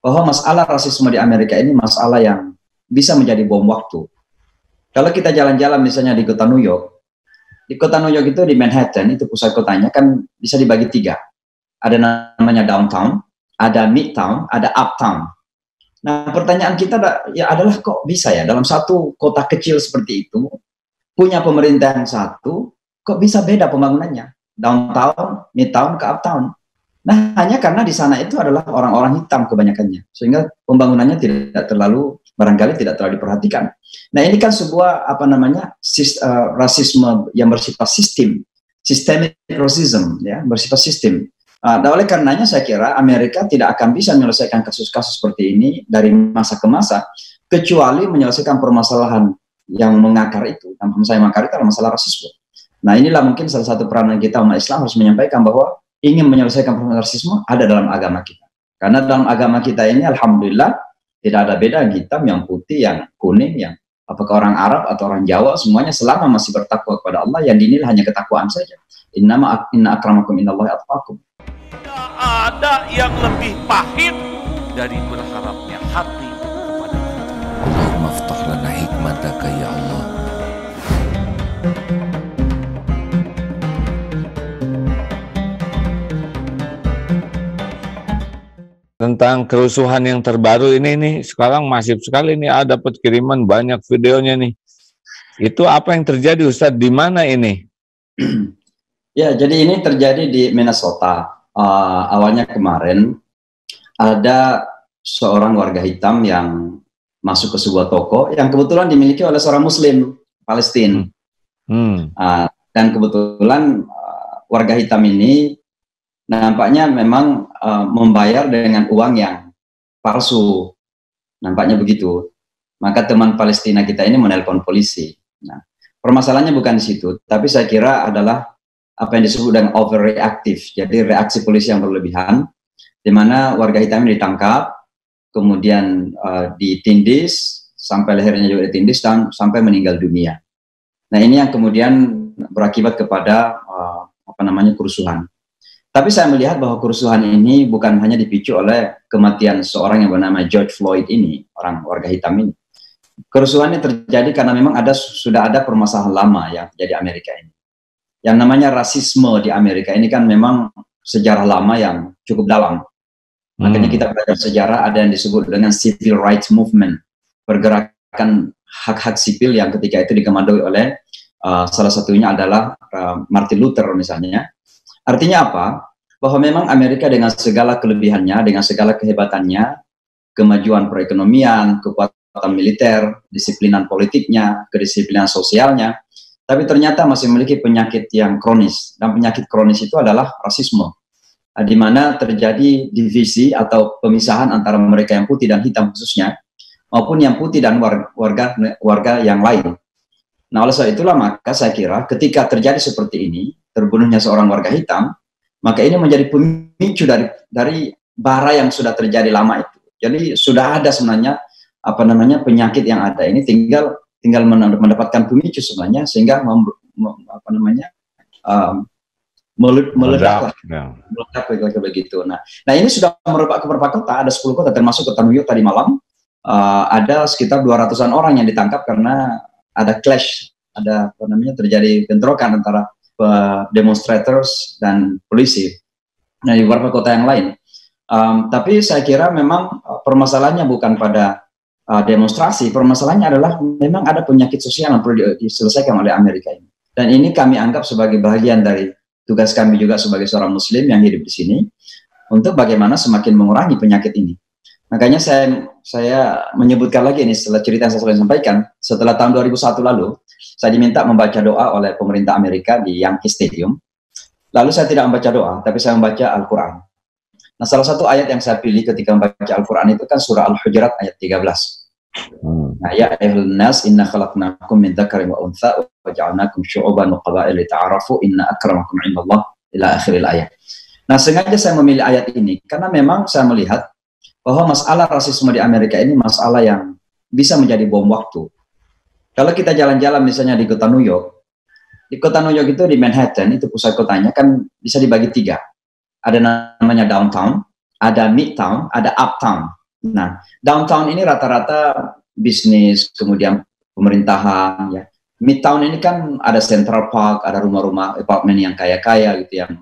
bahwa masalah rasisme di Amerika ini masalah yang bisa menjadi bom waktu. Kalau kita jalan-jalan misalnya di kota New York, di kota New York itu di Manhattan, itu pusat kotanya kan bisa dibagi tiga. Ada namanya downtown, ada midtown, ada uptown. Nah pertanyaan kita ya adalah kok bisa ya dalam satu kota kecil seperti itu, punya pemerintah yang satu, kok bisa beda pembangunannya? Downtown, midtown, ke uptown. Nah, hanya karena di sana itu adalah orang-orang hitam kebanyakannya, sehingga pembangunannya tidak terlalu, barangkali tidak terlalu diperhatikan. Nah, ini kan sebuah apa namanya rasisme yang bersifat systemic racism, ya, bersifat sistem. Nah, oleh karenanya saya kira Amerika tidak akan bisa menyelesaikan kasus-kasus seperti ini dari masa ke masa, kecuali menyelesaikan permasalahan yang mengakar itu. Dan saya mengakar itu adalah masalah rasisme. Nah, inilah mungkin salah satu peranan kita umat Islam harus menyampaikan bahwa ingin menyelesaikan rasisme ada dalam agama kita. Karena dalam agama kita ini alhamdulillah tidak ada beda hitam, yang putih, yang kuning, yang apakah orang Arab atau orang Jawa, semuanya selama masih bertakwa kepada Allah, yang dinilai hanya ketakwaan saja. Inna akramakum innallahi atqakum. Tidak ada yang lebih pahit dari berharapnya hati kepada Allah. Allahumma aftah lana hikmataka ya Allah. Tentang kerusuhan yang terbaru ini nih, sekarang masif sekali nih, ada dapat kiriman banyak videonya nih. Itu apa yang terjadi Ustadz, di mana ini? Ya, jadi ini terjadi di Minnesota. Awalnya kemarin ada seorang warga hitam yang masuk ke sebuah toko yang kebetulan dimiliki oleh seorang Muslim Palestina. Dan kebetulan warga hitam ini nampaknya memang membayar dengan uang yang palsu, nampaknya begitu. Maka teman Palestina kita ini menelpon polisi. Nah, permasalahannya bukan di situ, tapi saya kira adalah apa yang disebut dengan overreactive, jadi reaksi polisi yang berlebihan, di mana warga hitam ini ditangkap, kemudian ditindis, sampai lehernya juga ditindis, dan sampai meninggal dunia. Nah, ini yang kemudian berakibat kepada kerusuhan. Tapi saya melihat bahwa kerusuhan ini bukan hanya dipicu oleh kematian seorang yang bernama George Floyd ini, orang warga hitam ini. Kerusuhan ini terjadi karena memang sudah ada permasalahan lama yang terjadi di Amerika ini. Yang namanya rasisme di Amerika ini kan memang sejarah lama yang cukup dalam. Makanya kita belajar sejarah, ada yang disebut dengan Civil Rights Movement, pergerakan hak-hak sipil yang ketika itu dikomandoi oleh salah satunya adalah Martin Luther misalnya. Artinya apa? Bahwa memang Amerika dengan segala kelebihannya, dengan segala kehebatannya, kemajuan perekonomian, kekuatan militer, disiplinan politiknya, kedisiplinan sosialnya, tapi ternyata masih memiliki penyakit yang kronis. Dan penyakit kronis itu adalah rasisme, di mana terjadi divisi atau pemisahan antara mereka yang putih dan hitam khususnya, maupun yang putih dan warga yang lain. Nah, oleh sebab itulah maka saya kira ketika terjadi seperti ini, terbunuhnya seorang warga hitam, maka ini menjadi pemicu dari bara yang sudah terjadi lama itu. Jadi sudah ada sebenarnya penyakit yang ada ini, tinggal mendapatkan pemicu sebenarnya, sehingga meledak begitu. Nah, ini sudah merebak ke beberapa kota, ada 10 kota termasuk kota New York tadi malam. Ada sekitar 200-an orang yang ditangkap karena ada clash, terjadi bentrokan antara demonstrators dan polisi. Nah, di beberapa kota yang lain. Tapi saya kira memang permasalahannya bukan pada demonstrasi, permasalahannya adalah memang ada penyakit sosial yang perlu diselesaikan oleh Amerika ini. Dan ini kami anggap sebagai bagian dari tugas kami juga sebagai seorang Muslim yang hidup di sini, untuk bagaimana semakin mengurangi penyakit ini. Makanya saya menyebutkan lagi ini setelah cerita yang saya sudah sampaikan, setelah tahun 2001 lalu, saya diminta membaca doa oleh pemerintah Amerika di Yankee Stadium. Lalu saya tidak membaca doa, tapi saya membaca Al-Quran. Nah, salah satu ayat yang saya pilih ketika membaca Al-Quran itu kan surah Al-Hujurat ayat 13. Nah, ya ayyuhan nas inna khalaqnakum min dzakarin wa untha wa ja'alnakum syu'uban wa qaba'ila lita'arafu inna akramakum 'indallah ila akhiril ayat. Nah, sengaja saya memilih ayat ini karena memang saya melihat bahwa masalah rasisme di Amerika ini masalah yang bisa menjadi bom waktu. Kalau kita jalan-jalan misalnya di kota New York, itu di Manhattan, itu pusat kotanya kan bisa dibagi tiga. Ada namanya downtown, ada midtown, ada uptown. Nah, downtown ini rata-rata bisnis, kemudian pemerintahan, ya. Midtown ini kan ada Central Park, ada rumah-rumah apartemen yang kaya-kaya gitu, yang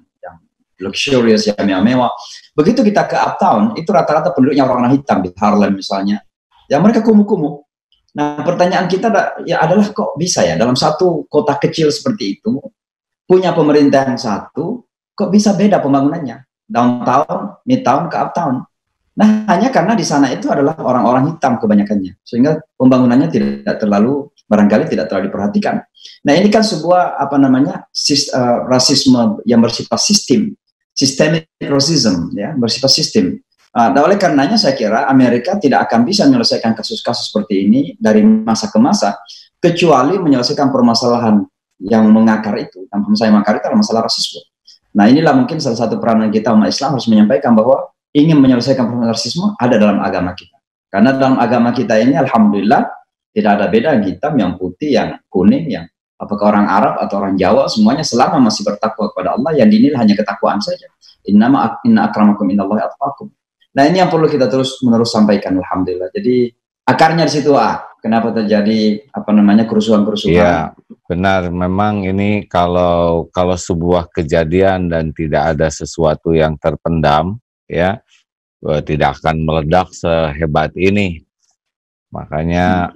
luxurious, yang mewah-mewah. Begitu kita ke uptown, itu rata-rata penduduknya orang-orang hitam di Harlem misalnya. Ya mereka kumuh-kumuh. Nah, pertanyaan kita ya adalah kok bisa ya dalam satu kota kecil seperti itu punya pemerintah yang satu, kok bisa beda pembangunannya? Downtown, midtown ke uptown. Nah, hanya karena di sana itu adalah orang-orang hitam kebanyakannya, sehingga pembangunannya barangkali tidak terlalu diperhatikan. Nah, ini kan sebuah rasisme yang bersifat systemic racism, ya, bersifat sistem. Dan oleh karenanya saya kira Amerika tidak akan bisa menyelesaikan kasus-kasus seperti ini dari masa ke masa, kecuali menyelesaikan permasalahan yang mengakar itu. Dan permasalahan yang mengakar itu adalah masalah rasisme. Nah, inilah mungkin salah satu peranan kita umat Islam harus menyampaikan bahwa ingin menyelesaikan permasalahan rasisme ada dalam agama kita. Karena dalam agama kita ini alhamdulillah tidak ada beda hitam, yang putih, yang kuning, yang apakah orang Arab atau orang Jawa, semuanya selama masih bertakwa kepada Allah, yang dinilai hanya ketakwaan saja. Inna akramakum innallahi atqakum. Nah, ini yang perlu kita terus-menerus sampaikan, alhamdulillah. Jadi akarnya di situ, kenapa terjadi kerusuhan-kerusuhan. Iya, benar. Memang ini kalau sebuah kejadian dan tidak ada sesuatu yang terpendam, ya, tidak akan meledak sehebat ini. Makanya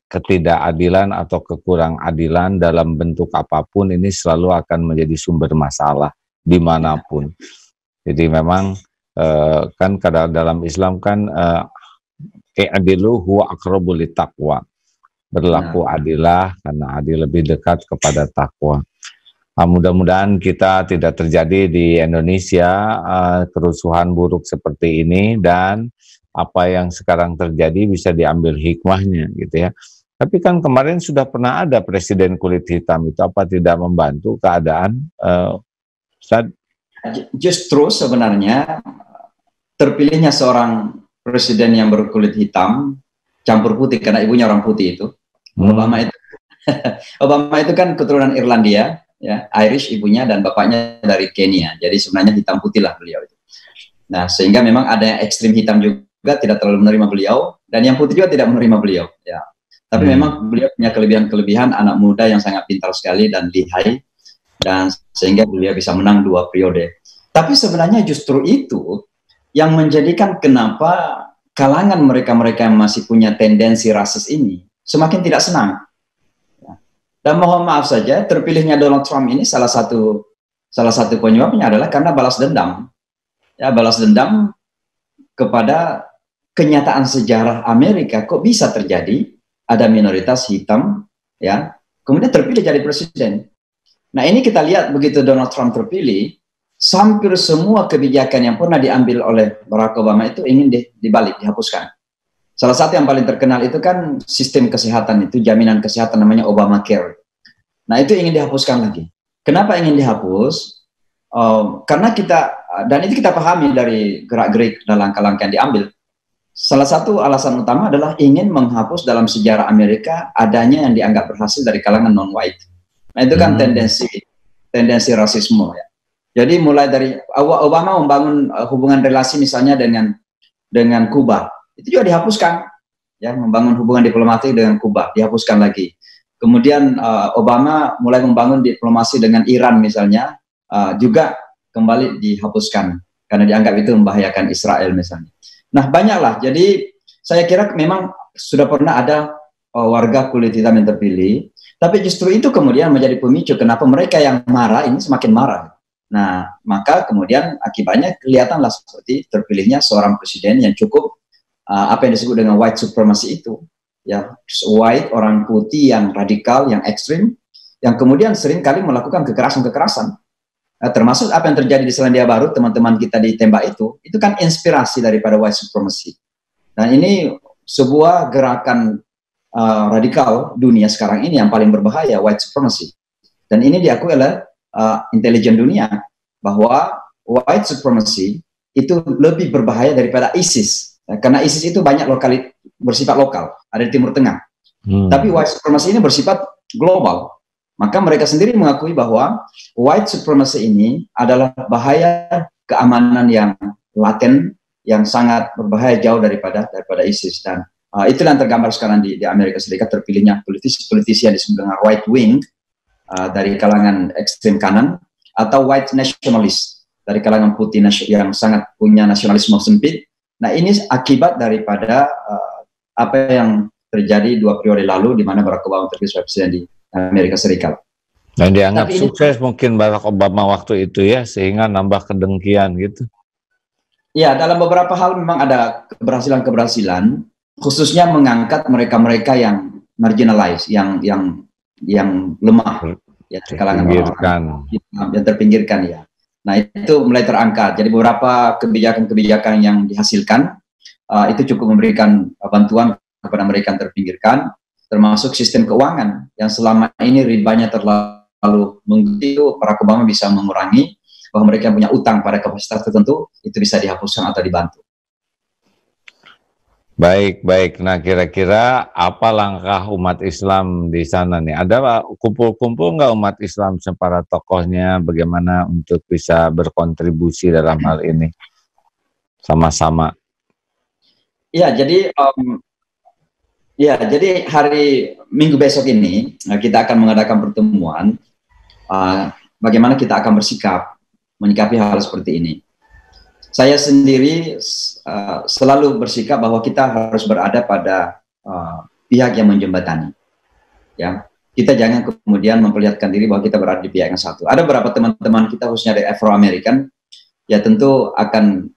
ketidakadilan atau kekurang adilan dalam bentuk apapun ini selalu akan menjadi sumber masalah dimanapun. Jadi memang kan kadang dalam Islam kan i'dilu huwa aqrabu littaqwa. Berlaku adilah karena adil lebih dekat kepada takwa. Mudah-mudahan kita tidak terjadi di Indonesia kerusuhan buruk seperti ini, dan apa yang sekarang terjadi bisa diambil hikmahnya gitu ya. Tapi kan kemarin sudah pernah ada presiden kulit hitam, itu apa tidak membantu keadaan? Justru sebenarnya terpilihnya seorang presiden yang berkulit hitam campur putih karena ibunya orang putih itu. Obama itu kan keturunan Irlandia, ya, Irish ibunya, dan bapaknya dari Kenya. Jadi sebenarnya hitam putih lah beliau itu. Nah, sehingga memang ada yang ekstrim hitam juga tidak terlalu menerima beliau, dan yang putih juga tidak menerima beliau, ya. Tapi memang beliau punya kelebihan-kelebihan, anak muda yang sangat pintar sekali dan lihai, dan sehingga beliau bisa menang 2 periode. Tapi sebenarnya justru itu yang menjadikan kenapa kalangan mereka-mereka yang masih punya tendensi rasis ini semakin tidak senang. Dan mohon maaf saja, terpilihnya Donald Trump ini salah satu penyebabnya adalah karena balas dendam. Ya, balas dendam kepada kenyataan sejarah Amerika, kok bisa terjadi ada minoritas hitam, ya, kemudian terpilih jadi presiden. Nah, ini kita lihat begitu Donald Trump terpilih, hampir semua kebijakan yang pernah diambil oleh Barack Obama itu ingin dibalik, dihapuskan. Salah satu yang paling terkenal itu kan sistem kesehatan itu, jaminan kesehatan namanya Obamacare. Nah, itu ingin dihapuskan lagi. Kenapa ingin dihapus? Karena dan itu kita pahami dari gerak-gerik dan langkah-langkah yang diambil. Salah satu alasan utama adalah ingin menghapus dalam sejarah Amerika adanya yang dianggap berhasil dari kalangan non-white. Nah, itu kan tendensi rasisme, ya. Jadi mulai dari Obama membangun hubungan relasi misalnya dengan Kuba, itu juga dihapuskan, ya, membangun hubungan diplomatik dengan Kuba, dihapuskan lagi. Kemudian Obama mulai membangun diplomasi dengan Iran misalnya, juga kembali dihapuskan karena dianggap itu membahayakan Israel misalnya. Nah, banyaklah. Jadi saya kira memang sudah pernah ada warga kulit hitam yang terpilih, tapi justru itu kemudian menjadi pemicu kenapa mereka yang marah ini semakin marah. Nah, maka kemudian akibatnya kelihatanlah seperti terpilihnya seorang presiden yang cukup apa yang disebut dengan white supremacy itu, ya, white, orang putih yang radikal, yang ekstrim, yang kemudian sering kali melakukan kekerasan-kekerasan. Termasuk apa yang terjadi di Selandia Baru, teman-teman kita ditembak itu kan inspirasi daripada white supremacy. Dan ini sebuah gerakan radikal dunia sekarang ini yang paling berbahaya, white supremacy. Dan ini diakui oleh intelijen dunia bahwa white supremacy itu lebih berbahaya daripada ISIS, karena ISIS itu banyak bersifat lokal, ada di Timur Tengah. Tapi white supremacy ini bersifat global. Maka mereka sendiri mengakui bahwa white supremacy ini adalah bahaya keamanan yang laten, yang sangat berbahaya jauh daripada ISIS. Dan itu yang tergambar sekarang di Amerika Serikat, terpilihnya politisi yang disebut dengan right wing dari kalangan ekstrem kanan, atau white nationalist dari kalangan putih yang sangat punya nasionalisme sempit. Nah, ini akibat daripada apa yang terjadi 2 periode lalu di mana Barack Obama terpilih sebagai presiden di Amerika Serikat. Dan dianggap sukses mungkin Barack Obama waktu itu ya, sehingga nambah kedengkian gitu. Ya, dalam beberapa hal memang ada keberhasilan, khususnya mengangkat mereka-mereka yang marginalized, yang lemah, ya, kalangan orang yang terpinggirkan ya. Nah, itu mulai terangkat. Jadi beberapa kebijakan-kebijakan yang dihasilkan itu cukup memberikan bantuan kepada mereka yang terpinggirkan, termasuk sistem keuangan yang selama ini ribanya terlalu menggitu. Barack Obama bisa mengurangi, bahwa mereka yang punya utang pada kapasitas tertentu itu bisa dihapuskan atau dibantu. Baik. Nah, kira-kira apa langkah umat Islam di sana nih? Ada kumpul-kumpul nggak umat Islam para tokohnya, bagaimana untuk bisa berkontribusi dalam hal ini sama-sama? Ya, jadi hari Minggu besok ini kita akan mengadakan pertemuan. Bagaimana kita akan bersikap menyikapi hal seperti ini. Saya sendiri selalu bersikap bahwa kita harus berada pada pihak yang menjembatani. Ya, kita jangan kemudian memperlihatkan diri bahwa kita berada di pihak yang satu. Ada beberapa teman-teman kita, khususnya dari Afro-American, ya tentu akan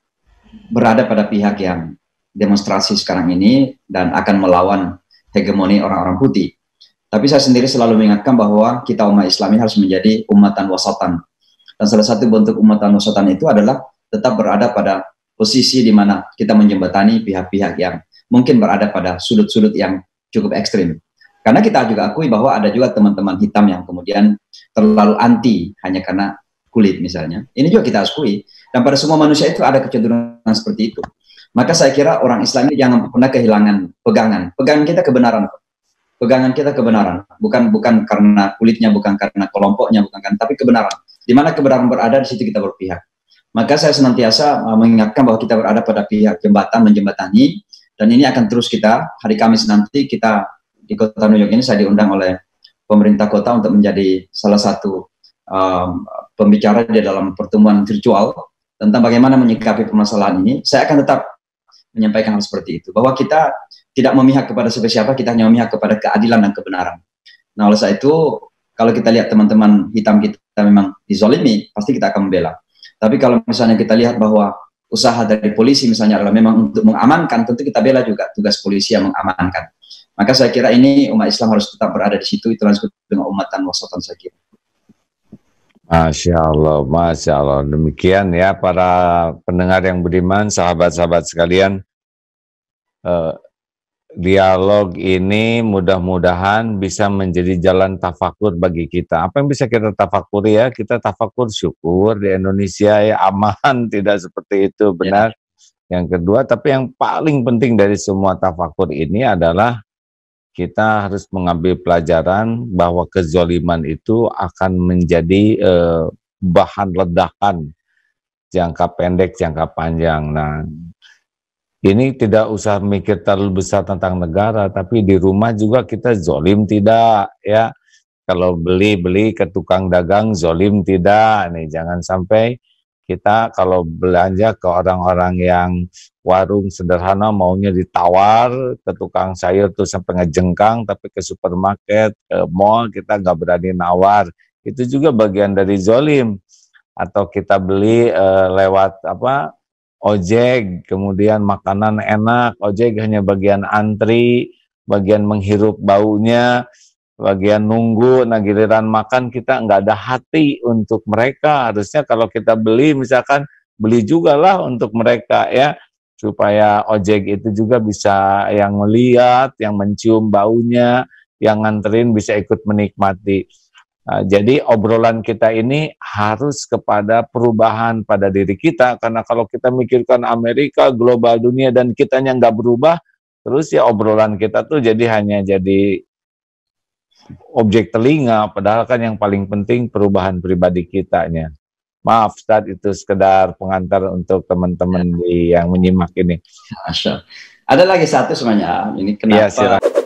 berada pada pihak yang demonstrasi sekarang ini dan akan melawan hegemoni orang-orang putih. Tapi saya sendiri selalu mengingatkan bahwa kita umat Islam ini harus menjadi umatan wasatan. Dan salah satu bentuk umatan wasatan itu adalah tetap berada pada posisi di mana kita menjembatani pihak-pihak yang mungkin berada pada sudut-sudut yang cukup ekstrim. Karena kita juga akui bahwa ada juga teman-teman hitam yang kemudian terlalu anti hanya karena kulit misalnya. Ini juga kita akui. Dan pada semua manusia itu ada kecenderungan seperti itu. Maka saya kira orang Islam ini jangan pernah kehilangan pegangan. Pegangan kita kebenaran. Pegangan kita kebenaran. Bukan karena kulitnya, bukan karena kelompoknya, bukan karena, tapi kebenaran. Di mana kebenaran berada, di situ kita berpihak. Maka saya senantiasa mengingatkan bahwa kita berada pada pihak jembatan, menjembatani, dan ini akan terus kita, hari Kamis nanti kita di kota New York ini, saya diundang oleh pemerintah kota untuk menjadi salah satu pembicara di dalam pertemuan virtual tentang bagaimana menyikapi permasalahan ini. Saya akan tetap menyampaikan hal seperti itu, bahwa kita tidak memihak kepada siapa-siapa, kita hanya memihak kepada keadilan dan kebenaran. Nah, oleh sebab itu, kalau kita lihat teman-teman hitam kita memang dizolimi, pasti kita akan membela. Tapi kalau misalnya kita lihat bahwa usaha dari polisi misalnya adalah memang untuk mengamankan, tentu kita bela juga tugas polisi yang mengamankan. Maka saya kira ini umat Islam harus tetap berada di situ, itu disebut dengan umatan wasatan saya kira. Masya Allah. Demikian ya para pendengar yang budiman, sahabat-sahabat sekalian. Dialog ini mudah-mudahan bisa menjadi jalan tafakur bagi kita. Apa yang bisa kita tafakuri ya? Kita tafakur syukur di Indonesia ya aman, tidak seperti itu, benar. Ya. Yang kedua, tapi yang paling penting dari semua tafakur ini adalah kita harus mengambil pelajaran bahwa kezoliman itu akan menjadi bahan ledakan jangka pendek, jangka panjang. Nah, ini tidak usah mikir terlalu besar tentang negara, tapi di rumah juga kita zolim tidak ya. Kalau beli ke tukang dagang zolim tidak. Nih jangan sampai kita kalau belanja ke orang-orang yang warung sederhana maunya ditawar, ke tukang sayur tuh sampai ngejengkang, tapi ke supermarket, ke mall kita nggak berani nawar. Itu juga bagian dari zolim. Atau kita beli lewat ojek, kemudian makanan enak, ojek hanya bagian antri, bagian menghirup baunya, bagian nunggu, nah giliran makan kita nggak ada hati untuk mereka. Harusnya kalau kita beli, misalkan beli juga lah untuk mereka ya, supaya ojek itu juga bisa yang melihat, yang mencium baunya, yang nganterin bisa ikut menikmati. Jadi obrolan kita ini harus kepada perubahan pada diri kita, karena kalau kita mikirkan Amerika, global dunia dan kitanya nggak berubah, terus ya obrolan kita tuh hanya jadi objek telinga, padahal kan yang paling penting perubahan pribadi kitanya. Maaf Ustadz, itu sekedar pengantar untuk teman-teman yang menyimak ini. Masya. Ada lagi satu sebenarnya. Ini kenapa? Ya, silakan.